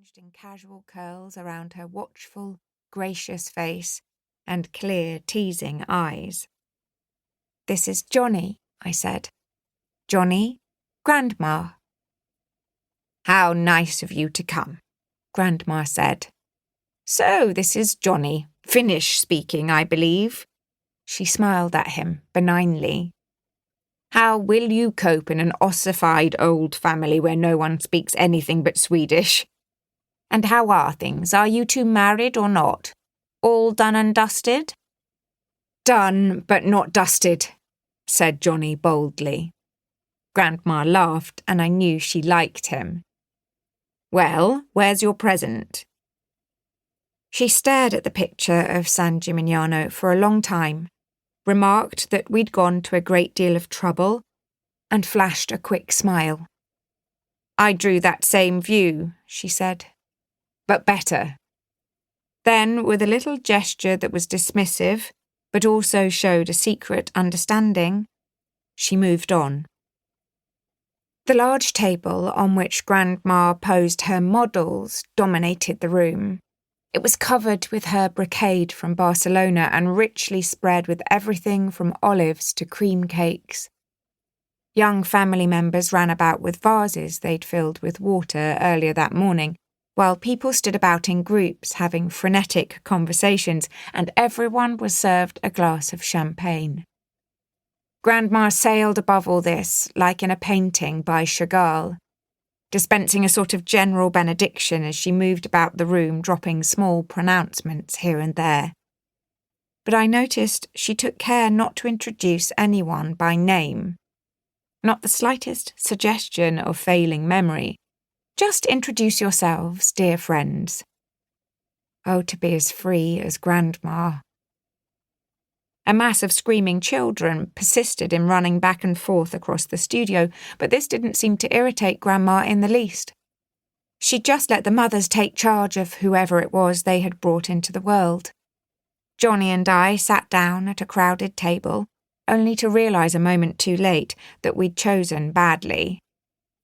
arranged in casual curls around her watchful, gracious face and clear, teasing eyes. "This is Johnny," I said. "Johnny, Grandma." "How nice of you to come," Grandma said. "So this is Johnny. Finnish speaking, I believe." She smiled at him benignly. "How will you cope in an ossified old family where no one speaks anything but Swedish? And how are things? Are you two married or not? All done and dusted?" "Done, but not dusted," said Johnny boldly. Grandma laughed, and I knew she liked him. "Well, where's your present?" She stared at the picture of San Gimignano for a long time, remarked that we'd gone to a great deal of trouble, and flashed a quick smile. "I drew that same view," she said, "but better." Then, with a little gesture that was dismissive, but also showed a secret understanding, she moved on. The large table on which Grandma posed her models dominated the room. It was covered with her brocade from Barcelona and richly spread with everything from olives to cream cakes. Young family members ran about with vases they'd filled with water earlier that morning, while people stood about in groups having frenetic conversations, and everyone was served a glass of champagne. Grandma sailed above all this, like in a painting by Chagall, dispensing a sort of general benediction as she moved about the room, dropping small pronouncements here and there. But I noticed she took care not to introduce anyone by name. Not the slightest suggestion of failing memory. "Just introduce yourselves, dear friends." Oh, to be as free as Grandma. A mass of screaming children persisted in running back and forth across the studio, but this didn't seem to irritate Grandma in the least. She'd just let the mothers take charge of whoever it was they had brought into the world. Johnny and I sat down at a crowded table, only to realise a moment too late that we'd chosen badly.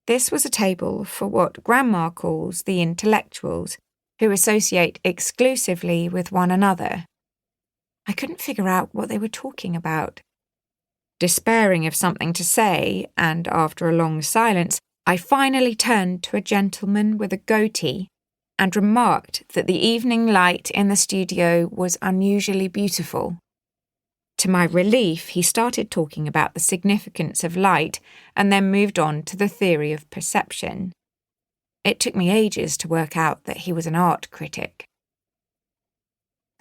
This was a table for what Grandma calls the intellectuals, who associate exclusively with one another. I couldn't figure out what they were talking about. Despairing of something to say, and after a long silence, I finally turned to a gentleman with a goatee and remarked that the evening light in the studio was unusually beautiful. To my relief, he started talking about the significance of light and then moved on to the theory of perception. It took me ages to work out that he was an art critic.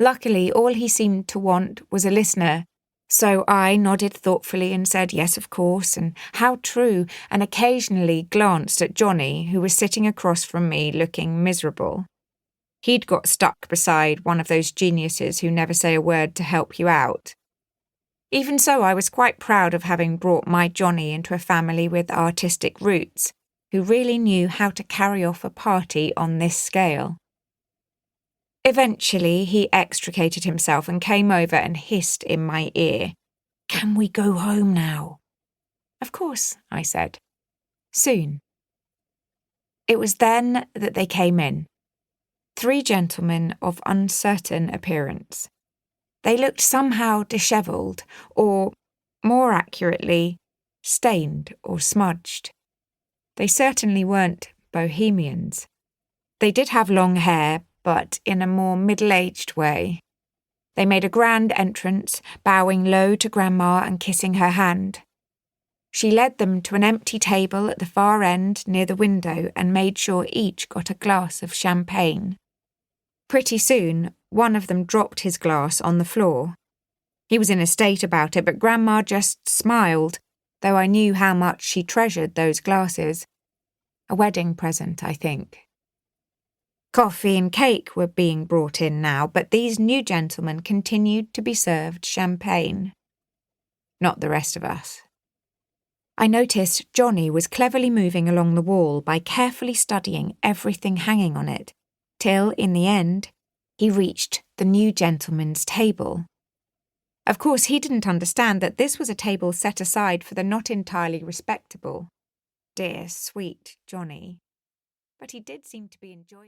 Luckily, all he seemed to want was a listener, so I nodded thoughtfully and said yes, of course, and how true, and occasionally glanced at Johnny, who was sitting across from me looking miserable. He'd got stuck beside one of those geniuses who never say a word to help you out. Even so, I was quite proud of having brought my Johnny into a family with artistic roots, who really knew how to carry off a party on this scale. Eventually, he extricated himself and came over and hissed in my ear, "Can we go home now?" "Of course," I said. "Soon." It was then that they came in. 3 gentlemen of uncertain appearance. They looked somehow dishevelled, or, more accurately, stained or smudged. They certainly weren't bohemians. They did have long hair, but in a more middle-aged way. They made a grand entrance, bowing low to Grandma and kissing her hand. She led them to an empty table at the far end near the window and made sure each got a glass of champagne. Pretty soon, one of them dropped his glass on the floor. He was in a state about it, but Grandma just smiled, though I knew how much she treasured those glasses. A wedding present, I think. Coffee and cake were being brought in now, but these new gentlemen continued to be served champagne. Not the rest of us. I noticed Johnny was cleverly moving along the wall by carefully studying everything hanging on it, till, in the end, he reached the new gentleman's table. Of course, he didn't understand that this was a table set aside for the not entirely respectable. Dear, sweet Johnny. But he did seem to be enjoying